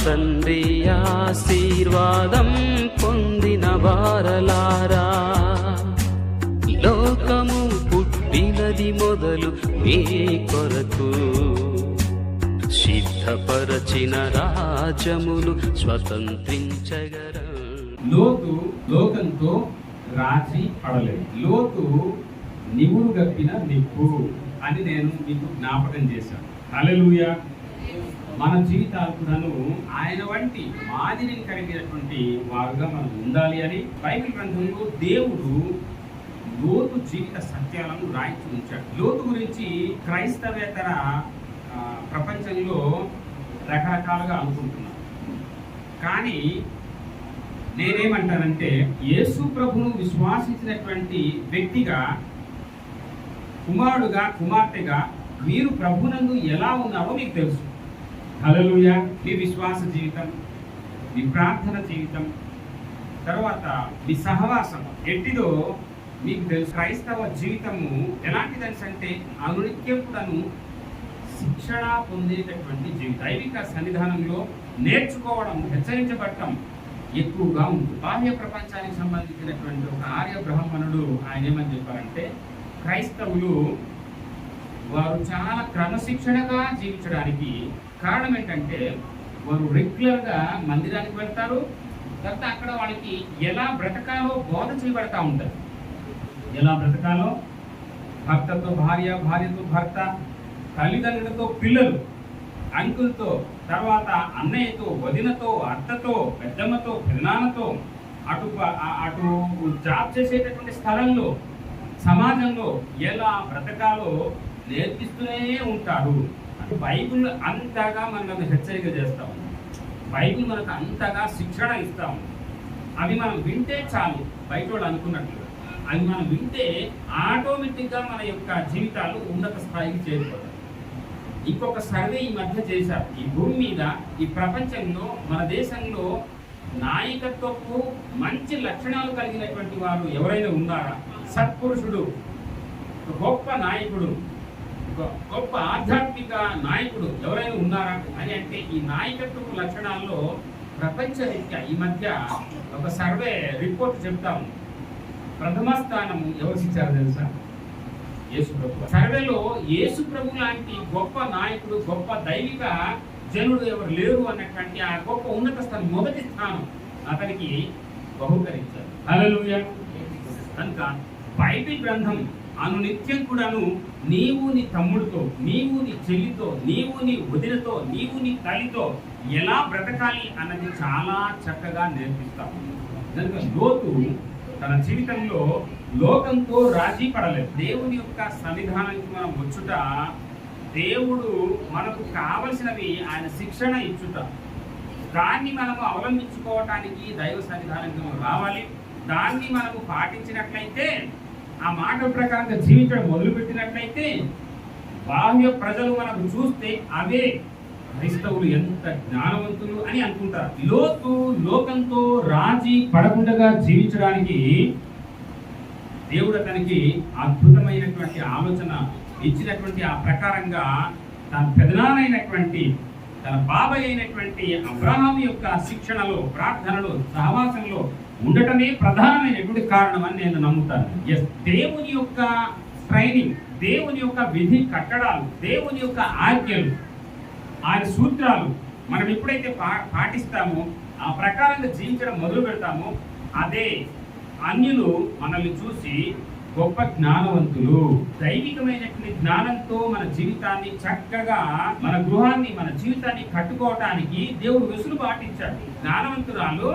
తండ్రి ఆశీర్వాదం పొందిన వారలారా, లోకము పుట్టినది మొదలు మీ కొరకు సిద్ధపరచిన రాజ్యమును స్వతంత్రించగర. లోతు లోకంతో రాజీ పడలేదు. లోతు నివురు గప్పిన నిప్పు అని నేను మీకు జ్ఞాపకం చేశాను. హల్లెలూయా. మన జీవితాలు కూడాను ఆయన వంటి మాదిరిని కలిగినటువంటి వారుగా మనం ఉండాలి అని బైబిల్ గ్రంథంలో దేవుడు లోతు జీవిత సత్యాలను రాయించి ఉంచాడు. లోతు గురించి క్రైస్తవేతర ప్రపంచంలో రకరకాలుగా అనుకుంటున్నాను. కానీ నేనేమంటానంటే, యేసు ప్రభువును విశ్వాసించినటువంటి వ్యక్తిగా, కుమారుడుగా, కుమార్తెగా మీరు ప్రభునందు ఎలా ఉన్నారో మీకు తెలుసు. హల్లెలూయా. మీ విశ్వాస జీవితం, మీ ప్రార్థన జీవితం, తర్వాత మీ సహవాసం ఎట్టిదో మీకు తెలుసు. క్రైస్తవ జీవితము ఎలాంటిదని అంటే అనునిత్యం కూడాను శిక్షణ పొందేటటువంటి జీవితం. దైవిక సన్నిధానంలో నేర్చుకోవడం, హెచ్చరించబడటం ఎక్కువగా ఉంటుంది. బాహ్య ప్రపంచానికి సంబంధించినటువంటి ఒక ఆర్య బ్రాహ్మణుడు ఆయన ఏమని చెప్పారంటే, క్రైస్తవులు వారు చాలా క్రమశిక్షణగా జీవించడానికి కారణం ఏంటంటే, వారు రెగ్యులర్గా మందిరానికి వెళ్తారు. తర్వాత అక్కడ వాళ్ళకి ఎలా బ్రతకాలో బోధ చేయబడతా ఉంటారు. ఎలా బ్రతకాలో, భర్తతో భార్య, భార్యతో భర్త, తల్లిదండ్రులతో పిల్లలు, అంకులతో, తర్వాత అన్నయ్యతో, వదినతో, అత్తతో, పెద్దమ్మతో, పెదనాన్నతో, అటు జాబ్ చేసేటటువంటి స్థలంలో, సమాజంలో ఎలా బ్రతకాలో నేర్పిస్తూనే ఉంటారు. బైబిల్ అంతగా మనకు హెచ్చరిక చేస్తాం. బైబిల్ మనకు అంతగా శిక్షణ ఇస్తాం. అవి మనం వింటే చాలు, బయట వాళ్ళు అనుకున్నట్లు అవి మనం వింటే ఆటోమేటిక్గా మన యొక్క జీవితాలు ఉన్నత స్థాయికి చేరిపోతాయి. ఇంకొక సర్వే ఈ మధ్య చేశారు. ఈ భూమి మీద, ఈ ప్రపంచంలో, మన దేశంలో నాయకత్వపు మంచి లక్షణాలు కలిగినటువంటి వారు ఎవరైనా ఉన్నారా? సత్పురుషుడు, గొప్ప నాయకుడు, గొప్ప ఆధ్యాత్మిక నాయకుడు ఎవరైనా ఉన్నారా అని అంటే, ఈ నాయకత్వపు లక్షణాల్లో ప్రపంచరీత్యా ఈ మధ్య ఒక సర్వే రిపోర్ట్ చెప్తాము. ప్రథమ స్థానం ఎవరికి ఇచ్చారో తెలుసా? యేసు ప్రభు. సర్వేలో యేసు ప్రభు లాంటి గొప్ప నాయకుడు, గొప్ప దైవిక జనుడు ఎవరు లేరు అన్నటువంటి ఆ గొప్ప ఉన్నత స్థానం, మొదటి స్థానం అతనికి బహుకరించారు. హల్లెలూయా. కనుక బైబిల్ గ్రంథం అనునిత్యం కూడాను నీవు నీ తమ్ముడితో, నీవు నీ చెల్లితో, నీవు నీ వదినతో, నీవు నీ తల్లితో ఎలా బ్రతకాలి అన్నది చాలా చక్కగా నేర్పిస్తాము. కనుక లోతు తన జీవితంలో లోకంతో రాజీ పడలేదు. దేవుని యొక్క సన్నిధానానికి మనం వచ్చుట, దేవుడు మనకు కావలసినవి ఆయన శిక్షణ ఇచ్చుట, దాన్ని మనము అవలంబించుకోవటానికి దైవ సన్నిధానానికి మనం రావాలి. దాన్ని మనము పాటించినట్లయితే, ఆ మాట ప్రకారంగా జీవించడం మొదలుపెట్టినట్లయితే, బాహ్య ప్రజలు మనకు చూస్తే అవే క్రైస్తవులు ఎంత జ్ఞానవంతులు అని అనుకుంటారు. లోతు లోకంతో రాజీ పడకుండా జీవించడానికి దేవుడు అతనికి అద్భుతమైనటువంటి ఆలోచన ఇచ్చినటువంటి ఆ ప్రకారంగా తన పెదనాన్నైనటువంటి, తన బాబాయ్ అయినటువంటి అబ్రహాము యొక్క శిక్షణలో, ప్రార్థనలో, సహవాసంలో ఉండటమే ప్రధానమైనటువంటి కారణం అని నేను నమ్ముతాను. దేవుని యొక్క ట్రైనింగ్, దేవుని యొక్క విధి కట్టడాలు, దేవుని యొక్క ఆజ్ఞలు, ఆయన సూత్రాలు మనం ఎప్పుడైతే పాటిస్తామో, ఆ ప్రకారంగా జీవించడం మొదలు పెడతామో, అదే అన్యులు మనల్ని చూసి గొప్ప జ్ఞానవంతులు, దైవికమైనటువంటి జ్ఞానంతో మన జీవితాన్ని చక్కగా, మన గృహాన్ని, మన జీవితాన్ని కట్టుకోవటానికి దేవుడు వెసులుబాటు ఇచ్చాడు. జ్ఞానవంతురాలు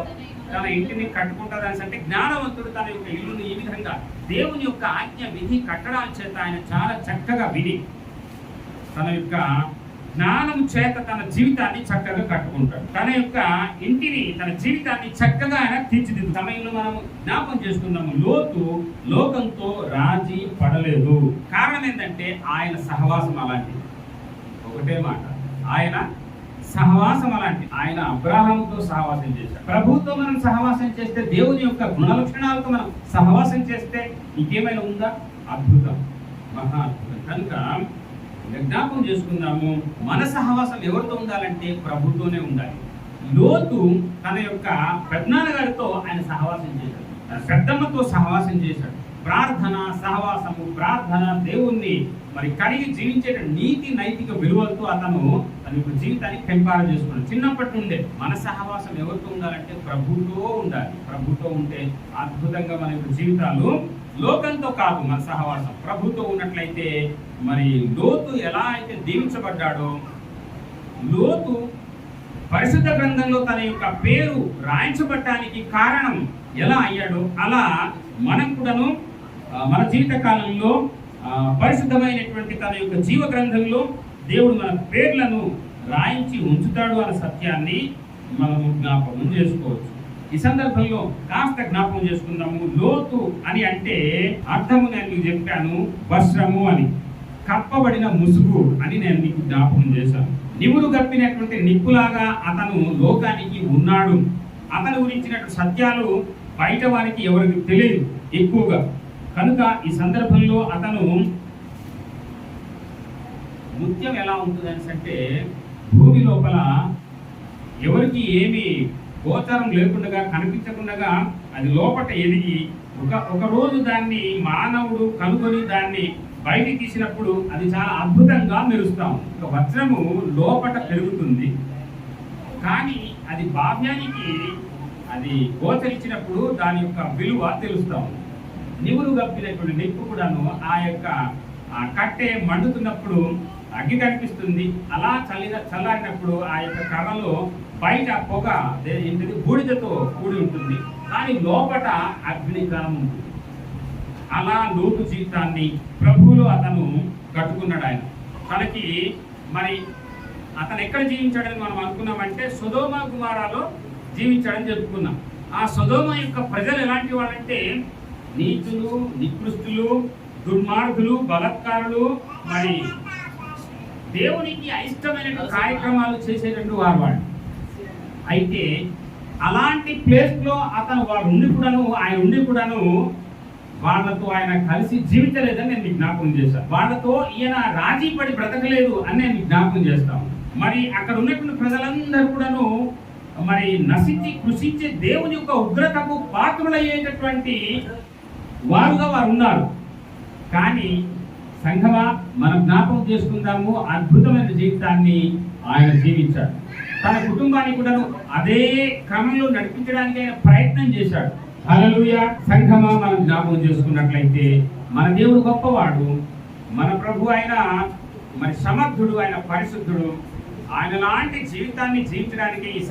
తన ఇంటిని కట్టుకుంటారని అంటే, జ్ఞానవంతుడు తన యొక్క ఇల్లును ఈ విధంగా దేవుని యొక్క ఆజ్ఞ, విధి కట్టడాల చేత ఆయన చాలా చక్కగా విని తన యొక్క జ్ఞానం చేత తన జీవితాన్ని చక్కగా కట్టుకుంటాడు. తన యొక్క ఇంటిని, తన జీవితాన్ని చక్కగా ఆయన తీర్చిదిద్దు. సమయంలో మనం జ్ఞాపకం చేసుకుందాము, లోతు లోకంతో రాజీ పడలేదు. కారణం ఏంటంటే ఆయన సహవాసం అలాంటిది. ఒకటే మాట, ఆయన సహవాసం అలాంటి. ఆయన అబ్రహాముతో సహవాసం చేశాడు. ప్రభువుతో మనం సహవాసం చేస్తే, దేవుని యొక్క గుణలక్షణాలతో మనం సహవాసం చేస్తే ఇంకేమైనా ఉందా? అద్భుతం, మహా అద్భుతం. కనుక జ్ఞాపకం చేసుకుందాము, మన సహవాసం ఎవరితో ఉండాలంటే ప్రభుతోనే ఉండాలి. లోతు తన యొక్క పెద్దనాన్నగారితో ఆయన సహవాసం చేశాడు, తన పెద్దమ్మతో సహవాసం చేశాడు. ప్రార్థన సహవాసము, ప్రార్థన దేవుణ్ణి మరి కడిగి జీవించే నీతి నైతిక విలువలతో అతను తన యొక్క జీవితాన్ని పెంపార చేసుకున్నాడు. చిన్నప్పటి నుండే మన సహవాసం ఎవరితో ఉండాలంటే ప్రభుతో ఉండాలి. ప్రభుతో ఉంటే అద్భుతంగా మన యొక్క జీవితాలు, లోకంతో కాదు మన సహవాసం, ప్రభుతో ఉన్నట్లయితే మరి లోతు ఎలా అయితే దీవించబడ్డాడో, లోతు పరిశుద్ధ గ్రంథంలో తన యొక్క పేరు రాయించబడటానికి కారణం ఎలా అయ్యాడో అలా మనం కూడాను మన జీవిత కాలంలో పరిశుద్ధమైనటువంటి తన యొక్క జీవ గ్రంథంలో దేవుడు మన పేర్లను రాయించి ఉంచుతాడు అనే సత్యాన్ని మనము జ్ఞాపకం చేసుకోవచ్చు. ఈ సందర్భంలో కాస్త జ్ఞాపకం చేసుకుందాము. లోతు అని అంటే అర్థము నేను మీకు చెప్పాను, వస్త్రము అని, కప్పబడిన ముసుగు అని నేను మీకు జ్ఞాపకం చేశాను. నివులు కప్పినటువంటి నిప్పులాగా అతను లోకానికి ఉన్నాడు. అతను గురించినటువంటి సత్యాలు బయట వారికి ఎవరికి తెలియదు ఎక్కువగా. కనుక ఈ సందర్భంలో అతను ముత్యం ఎలా ఉంటుంది అంటే భూమి లోపల ఎవరికి ఏమి గోచరం లేకుండా కనిపించకుండా అది లోపల ఎదిగి ఒక రోజు దాన్ని మానవుడు కనుగొని దాన్ని బయటికి తీసినప్పుడు అది చాలా అద్భుతంగా మెరుస్తాం. ఒక వజ్రము లోపల పెరుగుతుంది, కానీ అది బాహ్యానికి అది గోచరించినప్పుడు దాని యొక్క విలువ తెలుస్తాం. నివులు కప్పినటువంటి నిప్పు కూడాను ఆ యొక్క కట్టె మండుతున్నప్పుడు అగ్గి కనిపిస్తుంది. అలా చల్లారినప్పుడు ఆ యొక్క కర్రలో బయట పొగ ఏంటిది బూడిదతో కూడి ఉంటుంది, కానీ లోపల అగ్నికరం ఉంటుంది. అలా లోతు జీవితాన్ని ప్రభువులో అతను కట్టుకున్నాడు. ఆయన తనకి మరి అతను ఎక్కడ జీవించాడని మనం అనుకున్నామంటే సొదొమ గుమొర్రాలో జీవించాడని చెప్పుకున్నాం. ఆ సొదొమ యొక్క ప్రజలు ఎలాంటి వాళ్ళంటే నీచులు, నికృష్టులు, దుర్మార్గులు, బలత్కారులు, మరి దేవునికి అయిష్టమైన కార్యక్రమాలు చేసేటట్టు వారు. అయితే అలాంటి ప్లేస్ లో అతను ఆయన ఉండి కూడాను వాళ్ళతో ఆయన కలిసి జీవించలేదని నేను జ్ఞాపకం చేశాను. వాళ్ళతో ఈయన రాజీ పడి బ్రతకలేదు అని నేను జ్ఞాపకం చేస్తాను. మరి అక్కడ ఉన్నటువంటి ప్రజలందరూ కూడాను మరి నశించి కృషించే దేవుని యొక్క ఉగ్రతకు పాత్రులయ్యేటటువంటి వారుగా వారు ఉన్నారు. కానీ సంఘమా మనం జ్ఞాపకం చేసుకుందాము, అద్భుతమైన జీవితాన్ని ఆయన జీవించాడు. తన కుటుంబాన్ని కూడా అదే క్రమంలో నడిపించడానికి ఆయన ప్రయత్నం చేశాడు. హల్లెలూయా. సంఘమా మనం జ్ఞాపకం చేసుకున్నట్లయితే మన దేవుడు గొప్పవాడు, మన ప్రభు ఆయన మరి సమర్థుడు, ఆయన పరిశుద్ధుడు. ఆయన లాంటి జీవితాన్ని జీవించడానికి ఈ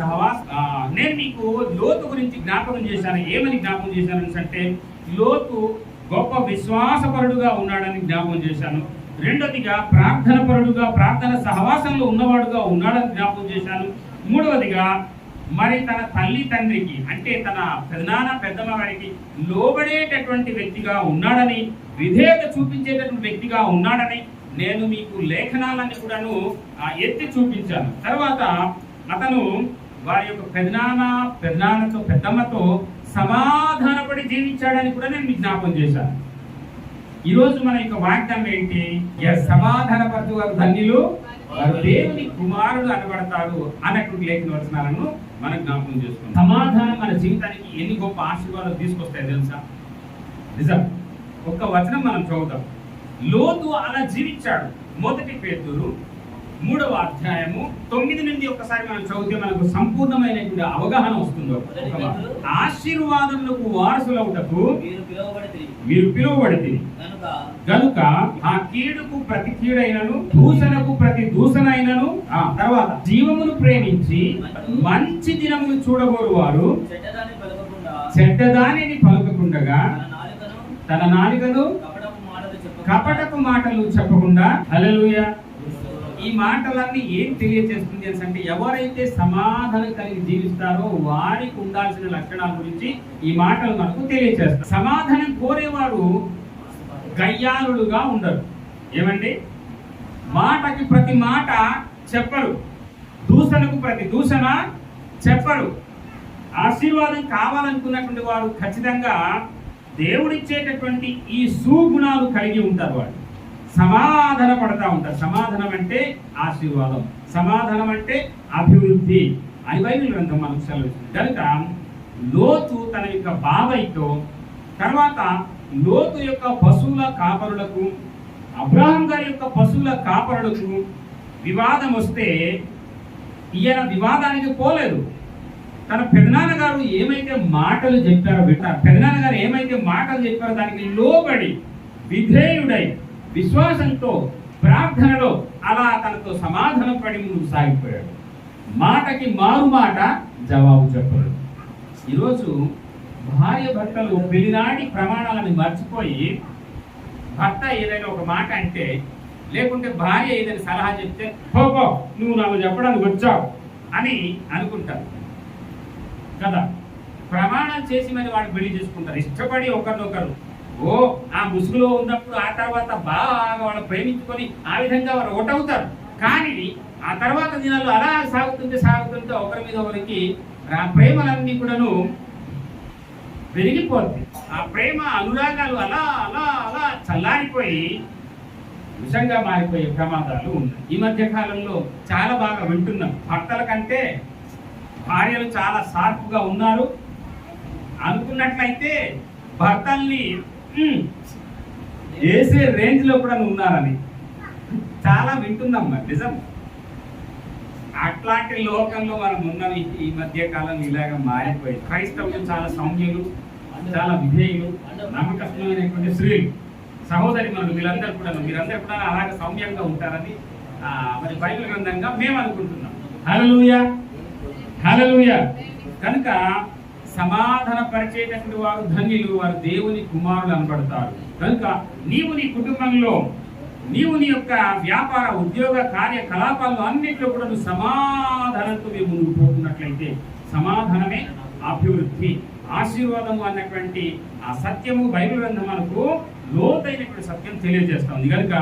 నేను మీకు లోతు గురించి జ్ఞాపకం చేశాను. ఏమని జ్ఞాపకం చేశాను అంటే లోతు గొప్ప విశ్వాసపరుడుగా ఉన్నాడని జ్ఞాపకం చేశాను. రెండోదిగా ప్రార్థన పరుడుగా, ప్రార్థన సహవాసంలో ఉన్నవాడుగా ఉన్నాడని జ్ఞాపకం చేశాను. మూడవదిగా మరి తన తల్లి తండ్రికి అంటే తన పెదనాన్న పెద్దమ్మ వారికి లోబడేటటువంటి వ్యక్తిగా ఉన్నాడని, విధేయత చూపించేటటువంటి వ్యక్తిగా ఉన్నాడని నేను మీకు లేఖనాలన్నీ కూడాను ఎత్తి చూపించాను. తర్వాత అతను వారి యొక్క పెదనాన్నతో పెద్దమ్మతో సమాధానపడి జీవించాడని కూడా నేను మీకు జ్ఞాపకం చేశాను. ఈరోజు మన యొక్క వాగ్దానం ఏంటి? సమాధానపరచు వారు ధన్యులు, వారు దేవుని కుమారుడు అనబడతారు అన్నటువంటి లేఖన వచనాలను మనం జ్ఞాపకం చేసుకుంటాం. సమాధానం మన జీవితానికి ఎన్ని గొప్ప ఆశీర్వాదాలు తీసుకొస్తాయి తెలుసా? నిజం. ఒక్క వచనం మనం చదువుతాం. లోతు అలా జీవించాడు. 1 పేతురు 3వ అధ్యాయము 9 నుండి ఒకసారి మనం చదివితే మనకు సంపూర్ణమైనటువంటి అవగాహన వస్తుంది. ఆశీర్వాదములకు వారసులవుటకు మీరు పిలువబడితే గనుక ఆ కీడుకు ప్రతి కీడైనను దూషణకు ప్రతి దూషణైనను తర్వాత జీవమును ప్రేమించి మంచి దినమును చూడగోరు వారు చెడ్డదానిని పలుకకుండగా తన నాలుకను కపటపు మాటలు చెప్పకుండా. హల్లెలూయా. ఈ మాటలన్నీ ఏం తెలియజేస్తుంది అంటే ఎవరైతే సమాధానం కలిగి జీవిస్తారో వారికి ఉండాల్సిన లక్షణాల గురించి ఈ మాటలు మనకు తెలియజేస్తారు. సమాధానం కోరేవారు గయ్యాలుడుగా ఉండరు. ఏమండి? మాటకి ప్రతి మాట చెప్పరు, దూషణకు ప్రతి దూషణ చెప్పరు. ఆశీర్వాదం కావాలనుకున్నటువంటి వారు ఖచ్చితంగా దేవుడిచ్చేటటువంటి ఈ సుగుణాలు కలిగి ఉంటారు. వాళ్ళు సమాధాన పడతా ఉంటారు. సమాధానం అంటే ఆశీర్వాదం, సమాధానం అంటే అభివృద్ధి, అని బైబిల్ గ్రంథం మనకు సెలవిస్తుంది. కనుక లోతు తన యొక్క బాబాయితో, తర్వాత లోతు యొక్క పశువుల కాపరులకు, అబ్రాహాం గారి యొక్క పశువుల కాపరులకు వివాదం వస్తే ఈయన వివాదానికి పోలేదు. తన పెదనాన్నగారు ఏమైతే మాటలు చెప్పారో పెదనాన్నగారు ఏమైతే మాటలు చెప్పారో దానికి లోబడి విధేయుడై విశ్వాసంతో ప్రార్థనలో అలా తనతో సమాధానం పడి ముందుకు సాగిపోయాడు. మాటకి మారు మాట జవాబు చెప్పాడు. ఈరోజు భార్య భర్తలు పెళ్లినాటి ప్రమాణాలను మర్చిపోయి భర్త ఏదైనా ఒక మాట అంటే, లేకుంటే భార్య ఏదైనా సలహా చెప్తే పో నువ్వు నాకు చెప్పడానికి వచ్చావు అని అనుకుంటారు కదా. ప్రమాణం చేసి మరి వాడు పెళ్లి చేసుకుంటారు, ఇష్టపడి ఒకరినొకరు. ఆ ముసుగులో ఉన్నప్పుడు ఆ తర్వాత బాగా వాళ్ళు ప్రేమించుకొని ఆ విధంగా వారు ఒకటవుతారు. కానీ ఆ తర్వాత దినాలు అలా సాగుతుంటే ఒకరి మీద ఒకరికి ఆ ప్రేమలన్నీ కూడాను పెరిగిపోతుంది. ఆ ప్రేమ అనురాగాలు అలా అలా అలా చల్లారిపోయి విషంగా మారిపోయే ప్రమాదాలు ఉన్నాయి. ఈ మధ్య కాలంలో చాలా బాగా వింటున్నాం, భర్తల కంటే భార్యలు చాలా షార్ప్గా ఉన్నారు అనుకున్నట్లయితే భర్తల్ని వేసే రేంజ్ లో కూడా ఉన్నారని చాలా వింటున్నాం. మరి నిజం, అట్లాంటి లోకంలో మనం ఉన్నాం. ఈ మధ్య కాలం ఇలాగ మారిపోయి క్రైస్తవులు చాలా సౌమ్యులు, చాలా విధేయులు, నమ్మకస్తులైనటువంటి స్త్రీలు, సహోదరి మనకు మీరందరూ కూడా అలాగే సౌమ్యంగా ఉంటారని మరి బైబిల్ గ్రంథంగా మేము అనుకుంటున్నాం. హల్లెలూయా, హల్లెలూయా. కనుక సమాధాన పరిచేటటువంటి వారు ధన్యులు, వారు దేవుని కుమారులు అనబడతారు. కనుక నీవు నీ కుటుంబంలో, నీవు నీ యొక్క వ్యాపార ఉద్యోగ కార్యకలాపాల్లో అన్నింటిలో కూడా నువ్వు సమాధానంతో మేము ముందుకు పోతున్నట్లయితే సమాధానమే అభివృద్ధి, ఆశీర్వాదము అన్నటువంటి ఆ సత్యము బైబిల్ గ్రంథం మనకు లోతైనటువంటి సత్యం తెలియజేస్తుంది. కనుక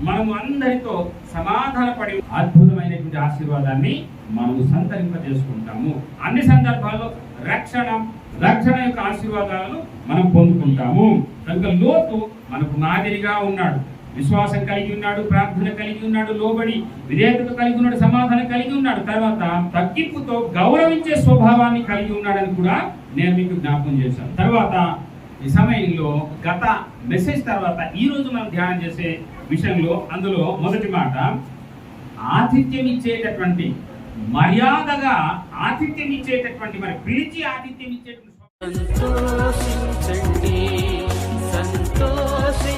మనము అందరితో సమాధానపడి అద్భుతమైనటువంటి ఆశీర్వాదాన్ని మనము సంతరింపజేసుకుంటాము. అన్ని సందర్భాల్లో రక్షణ యొక్క ఆశీర్వాదాలను మనం పొందుకుంటాము. కనుక లోతు మనకు మాదిరిగా ఉన్నాడు, విశ్వాసం కలిగి ఉన్నాడు, ప్రార్థన కలిగి ఉన్నాడు, లోబడి విధేయత కలిగి ఉన్నాడు, సమాధానం కలిగి ఉన్నాడు, తర్వాత తగ్గింపుతో గౌరవించే స్వభావాన్ని కలిగి ఉన్నాడని కూడా నేను మీకు జ్ఞాపకం చేశాను. తర్వాత ఈ సమయంలో గత మెసేజ్ తర్వాత ఈ రోజు మనం ధ్యానం చేసే విషయంలో అందులో మొదటి మాట, ఆతిథ్యం ఇచ్చేటటువంటి, మర్యాదగా ఆతిథ్యం ఇచ్చేటటువంటి, మరి పిలిచి ఆతిథ్యం ఇచ్చేటువంటి సంతోషించండి, సంతోషి